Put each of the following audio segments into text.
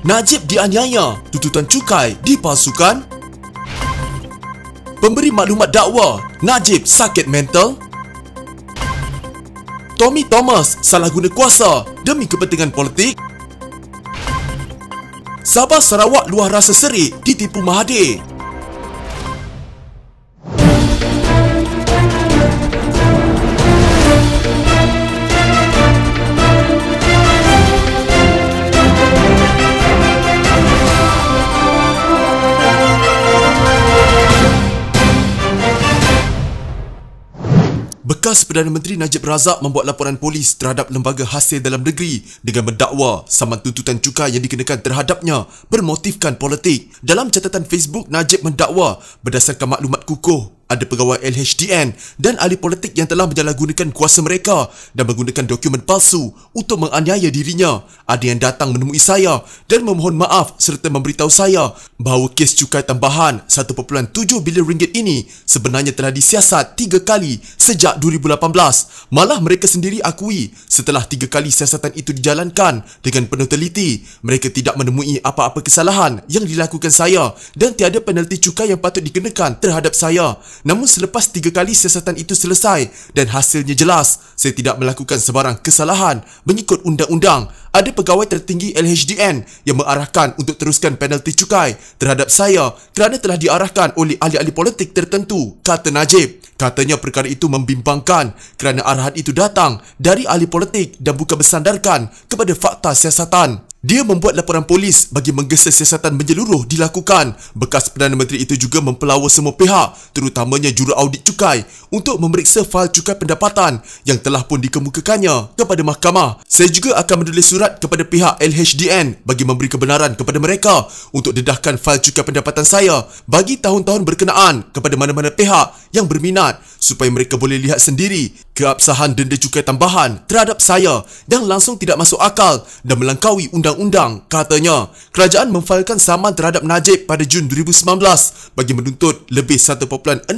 Najib dianiaya, tuntutan cukai dipalsukan. Pemberi maklumat dakwa, Najib sakit mental. Tommy Thomas salah guna kuasa demi kepentingan politik. Sabah Sarawak luah rasa serik ditipu Mahathir. Bekas Perdana Menteri Najib Razak membuat laporan polis terhadap lembaga hasil dalam negeri dengan mendakwa saman tuntutan cukai yang dikenakan terhadapnya bermotifkan politik. Dalam catatan Facebook, Najib mendakwa berdasarkan maklumat kukuh ada pegawai LHDN dan ahli politik yang telah menyalahgunakan kuasa mereka dan menggunakan dokumen palsu untuk menganiaya dirinya. Ada yang datang menemui saya dan memohon maaf serta memberitahu saya bahawa kes cukai tambahan 1.7 bilion ringgit ini sebenarnya telah disiasat 3 kali sejak 2018. Malah mereka sendiri akui setelah 3 kali siasatan itu dijalankan dengan penuh teliti, mereka tidak menemui apa-apa kesalahan yang dilakukan saya dan tiada penalti cukai yang patut dikenakan terhadap saya. Namun selepas 3 kali siasatan itu selesai dan hasilnya jelas, saya tidak melakukan sebarang kesalahan mengikut undang-undang. Ada pegawai tertinggi LHDN yang mengarahkan untuk teruskan penalti cukai terhadap saya kerana telah diarahkan oleh ahli-ahli politik tertentu, kata Najib. Katanya perkara itu membimbangkan kerana arahan itu datang dari ahli politik dan bukan bersandarkan kepada fakta siasatan. Dia membuat laporan polis bagi menggesa siasatan menyeluruh dilakukan. Bekas Perdana Menteri itu juga mempelawa semua pihak, terutamanya juraaudit cukai, untuk memeriksa fail cukai pendapatan yang telah pun dikemukakannya kepada mahkamah. Saya juga akan menulis surat kepada pihak LHDN bagi memberi kebenaran kepada mereka untuk dedahkan fail cukai pendapatan saya bagi tahun-tahun berkenaan kepada mana-mana pihak yang berminat supaya mereka boleh lihat sendiri keabsahan denda cukai tambahan terhadap saya yang langsung tidak masuk akal dan melangkaui undang-undang, katanya. Kerajaan memfailkan saman terhadap Najib pada Jun 2019 bagi menuntut lebih 1.69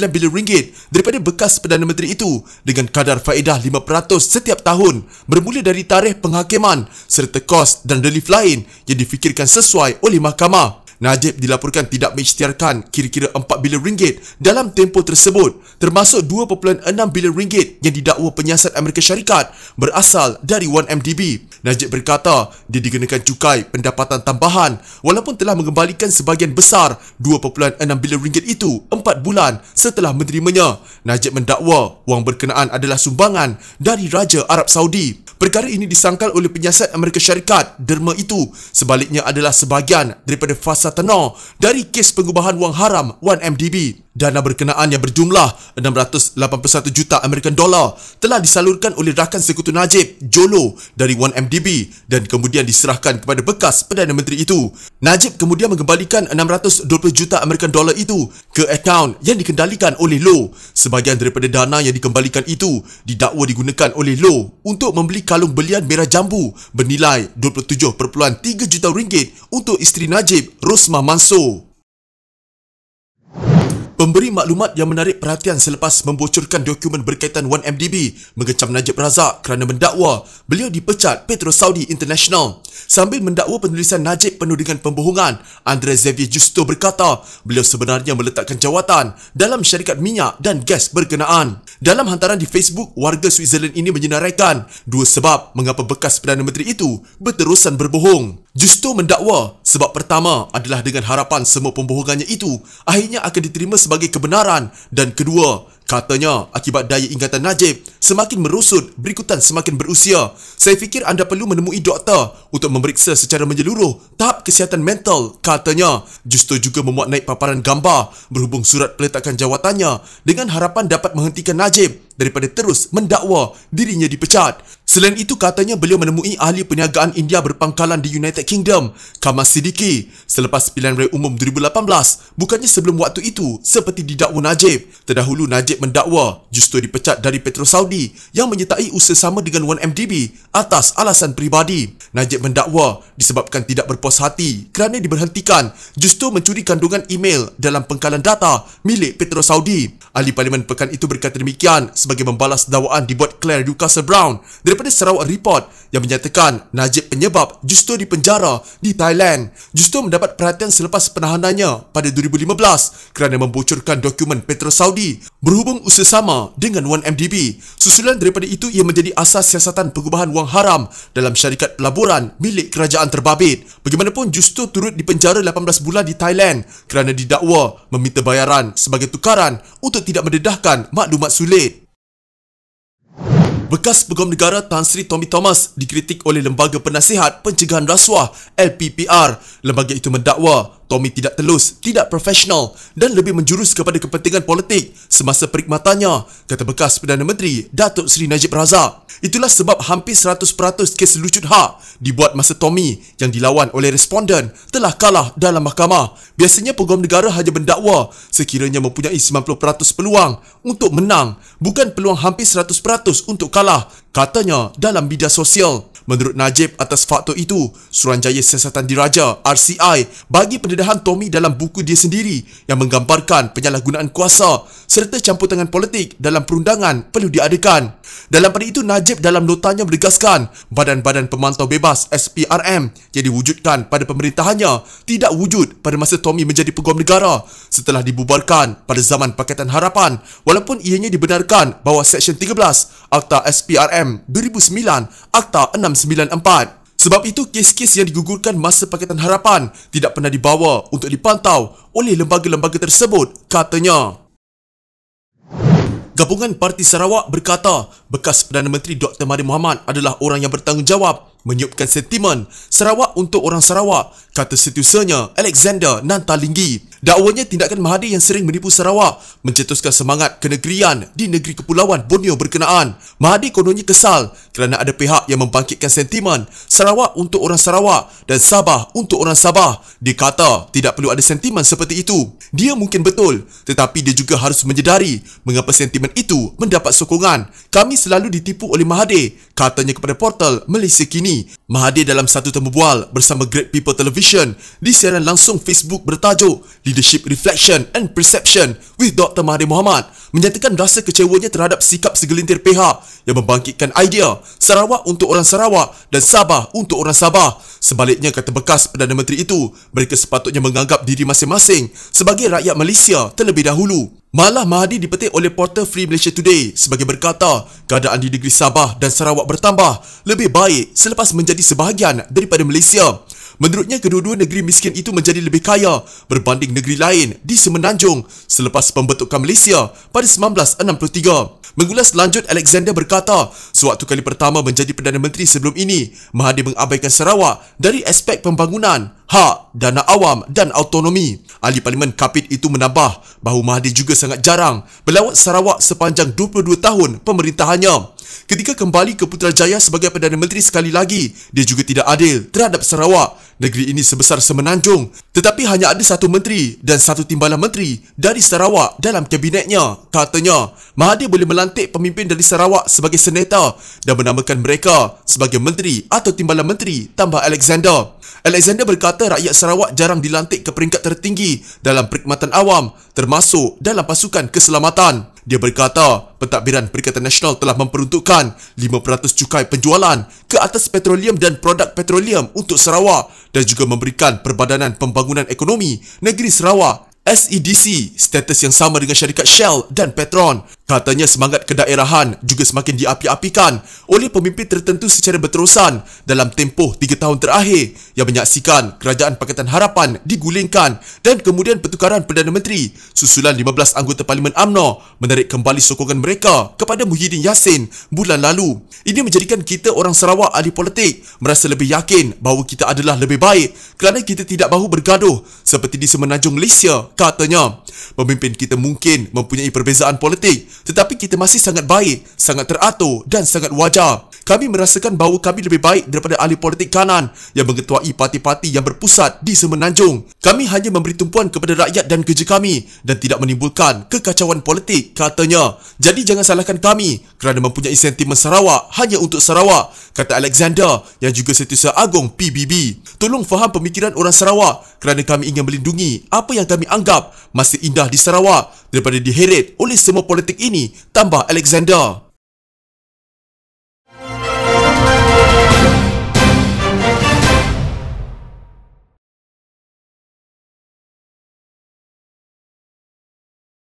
bilion ringgit daripada bekas Perdana Menteri itu dengan kadar faedah 5% setiap tahun bermula dari tarikh penghakiman serta kos dan relief lain yang difikirkan sesuai oleh mahkamah. Najib dilaporkan tidak mengisytiharkan kira-kira 4 bilion ringgit dalam tempoh tersebut, termasuk 2.6 bilion ringgit yang didakwa penyiasat Amerika Syarikat berasal dari 1MDB. Najib berkata dia dikenakan cukai pendapatan tambahan walaupun telah mengembalikan sebahagian besar 2.6 bilion ringgit itu 4 bulan setelah menerimanya. Najib mendakwa wang berkenaan adalah sumbangan dari Raja Arab Saudi. Perkara ini disangkal oleh penyiasat Amerika Syarikat derma itu sebaliknya adalah sebahagian daripada fasa tenor dari kes pengubahan wang haram 1MDB. Dana berkenaan yang berjumlah 681 juta American dollar telah disalurkan oleh rakan sekutu Najib, Jolo, dari 1MDB dan kemudian diserahkan kepada bekas Perdana Menteri itu. Najib kemudian mengembalikan 620 juta American dollar itu ke akaun yang dikendalikan oleh Low. Sebahagian daripada dana yang dikembalikan itu didakwa digunakan oleh Low untuk membeli kalung belian merah jambu bernilai 27.3 juta ringgit untuk isteri Najib, Rosmah Mansor. Pemberi maklumat yang menarik perhatian selepas membocorkan dokumen berkaitan 1MDB mengecam Najib Razak kerana mendakwa beliau dipecat Petro Saudi International. Sambil mendakwa penulisan Najib penuh dengan pembohongan, Andre Xavier Justo berkata beliau sebenarnya meletakkan jawatan dalam syarikat minyak dan gas berkenaan. Dalam hantaran di Facebook, warga Switzerland ini menyenaraikan 2 sebab mengapa bekas Perdana Menteri itu berterusan berbohong. Justo mendakwa sebab pertama adalah dengan harapan semua pembohongannya itu akhirnya akan diterima sebagai kebenaran, dan kedua, katanya akibat daya ingatan Najib semakin merosot berikutan semakin berusia. Saya fikir anda perlu menemui doktor untuk memeriksa secara menyeluruh tahap kesihatan mental, katanya. Justo juga memuat naik paparan gambar berhubung surat peletakan jawatannya dengan harapan dapat menghentikan Najib daripada terus mendakwa dirinya dipecat. Selain itu, katanya beliau menemui ahli perniagaan India berpangkalan di United Kingdom, Kamal Siddiqui, selepas pilihan raya umum 2018, bukannya sebelum waktu itu seperti didakwa Najib. Terdahulu Najib mendakwa Justo dipecat dari Petro Saudi yang menyertai usaha sama dengan 1MDB atas alasan peribadi. Najib mendakwa disebabkan tidak berpuas hati kerana diberhentikan, Justo mencuri kandungan email dalam pengkalan data milik Petro Saudi. Ahli Parlimen pekan itu berkata demikian sebagai membalas dakwaan dibuat Claire Newcastle Brown daripada daripada Sarawak Report yang menyatakan Najib penyebab Justo dipenjara di Thailand. Justo mendapat perhatian selepas penahanannya pada 2015 kerana membocorkan dokumen Petro Saudi berhubung usaha sama dengan 1MDB. Susulan daripada itu, ia menjadi asas siasatan pengubahan wang haram dalam syarikat pelaburan milik kerajaan terbabit. Bagaimanapun, Justo turut dipenjara 18 bulan di Thailand kerana didakwa meminta bayaran sebagai tukaran untuk tidak mendedahkan maklumat sulit. Bekas Pegawai Negara Tan Sri Tommy Thomas dikritik oleh Lembaga Penasihat Pencegahan Rasuah LPPR. Lembaga itu mendakwa Tommy tidak telus, tidak profesional dan lebih menjurus kepada kepentingan politik semasa perkhidmatannya, kata bekas Perdana Menteri Datuk Seri Najib Razak. Itulah sebab hampir 100% kes lucut hak dibuat masa Tommy yang dilawan oleh responden telah kalah dalam mahkamah. Biasanya Pegawai Negara hanya mendakwa sekiranya mempunyai 90% peluang untuk menang, bukan peluang hampir 100% untuk kalah, katanya dalam media sosial. Menurut Najib, atas faktor itu, Suruhanjaya Siasatan Diraja RCI bagi pendedahan Tommy dalam buku dia sendiri yang menggambarkan penyalahgunaan kuasa serta campur tangan politik dalam perundangan perlu diadakan. Dalam pada itu, Najib dalam notanya menegaskan Badan-Badan Pemantau Bebas SPRM yang diwujudkan pada pemerintahannya tidak wujud pada masa Tommy menjadi Pegawai Negara setelah dibubarkan pada zaman Pakatan Harapan, walaupun ianya dibenarkan bahawa Seksyen 13 Akta SPRM 2009 Akta 694. Sebab itu, kes-kes yang digugurkan masa Pakatan Harapan tidak pernah dibawa untuk dipantau oleh lembaga-lembaga tersebut, katanya. Gabungan Parti Sarawak berkata bekas Perdana Menteri Dr. Mahathir Mohamad adalah orang yang bertanggungjawab menyiupkan sentimen Sarawak untuk orang Sarawak, kata setiausaha Alexander Nantalinggi. Dakwanya tindakan Mahathir yang sering menipu Sarawak mencetuskan semangat kenegerian di negeri kepulauan Borneo berkenaan. Mahathir kononnya kesal kerana ada pihak yang membangkitkan sentimen Sarawak untuk orang Sarawak dan Sabah untuk orang Sabah. Dia kata tidak perlu ada sentimen seperti itu. Dia mungkin betul, tetapi dia juga harus menyedari mengapa sentimen itu mendapat sokongan. Kami selalu ditipu oleh Mahathir, katanya kepada portal Malaysia Kini. Mahathir dalam satu temu bual bersama Great People Television di siaran langsung Facebook bertajuk Leadership Reflection and Perception with Dr. Mahathir Mohamad menyatakan rasa kecewanya terhadap sikap segelintir pihak yang membangkitkan idea Sarawak untuk orang Sarawak dan Sabah untuk orang Sabah. Sebaliknya, kata bekas Perdana Menteri itu, mereka sepatutnya menganggap diri masing-masing sebagai rakyat Malaysia terlebih dahulu. Malah Mahathir dipetik oleh portal Free Malaysia Today sebagai berkata keadaan di negeri Sabah dan Sarawak bertambah lebih baik selepas menjadi sebahagian daripada Malaysia. Menurutnya, kedua-dua negeri miskin itu menjadi lebih kaya berbanding negeri lain di Semenanjung selepas pembentukan Malaysia pada 1963. Mengulas lanjut, Alexander berkata, sewaktu kali pertama menjadi Perdana Menteri sebelum ini, Mahathir mengabaikan Sarawak dari aspek pembangunan, hak, dana awam dan autonomi. Ahli Parlimen Kapit itu menambah bahawa Mahathir juga sangat jarang melawat Sarawak sepanjang 22 tahun pemerintahannya. Ketika kembali ke Putrajaya sebagai Perdana Menteri sekali lagi, dia juga tidak adil terhadap Sarawak. Negeri ini sebesar Semenanjung, tetapi hanya ada satu menteri dan satu timbalan menteri dari Sarawak dalam kabinetnya, katanya. Mahathir boleh melantik pemimpin dari Sarawak sebagai senator dan menamakan mereka sebagai menteri atau timbalan menteri, tambah Alexander. Alexander berkata rakyat Sarawak jarang dilantik ke peringkat tertinggi dalam perkhidmatan awam, termasuk dalam pasukan keselamatan. Dia berkata, Pentadbiran Perikatan Nasional telah memperuntukkan 5% cukai penjualan ke atas petroleum dan produk petroleum untuk Sarawak dan juga memberikan Perbadanan Pembangunan Ekonomi Negeri Sarawak SEDC status yang sama dengan syarikat Shell dan Petron. Katanya semangat kedaerahan juga semakin diapi-apikan oleh pemimpin tertentu secara berterusan dalam tempoh 3 tahun terakhir yang menyaksikan Kerajaan Pakatan Harapan digulingkan dan kemudian pertukaran Perdana Menteri susulan 15 anggota Parlimen UMNO menarik kembali sokongan mereka kepada Muhyiddin Yassin bulan lalu. Ini menjadikan kita orang Sarawak ahli politik merasa lebih yakin bahawa kita adalah lebih baik kerana kita tidak mahu bergaduh seperti di Semenanjung Malaysia, katanya. Pemimpin kita mungkin mempunyai perbezaan politik, tetapi kita masih sangat baik, sangat teratur dan sangat wajar. Kami merasakan bahawa kami lebih baik daripada ahli politik kanan yang mengetuai parti-parti yang berpusat di Semenanjung. Kami hanya memberi tumpuan kepada rakyat dan kerja kami dan tidak menimbulkan kekacauan politik, katanya. Jadi jangan salahkan kami kerana mempunyai sentimen Sarawak hanya untuk Sarawak, kata Alexander yang juga Setiausaha Agong PBB. Tolong faham pemikiran orang Sarawak kerana kami ingin melindungi apa yang kami anggap masih indah di Sarawak daripada diheret oleh semua politik ini, tambah Alexander.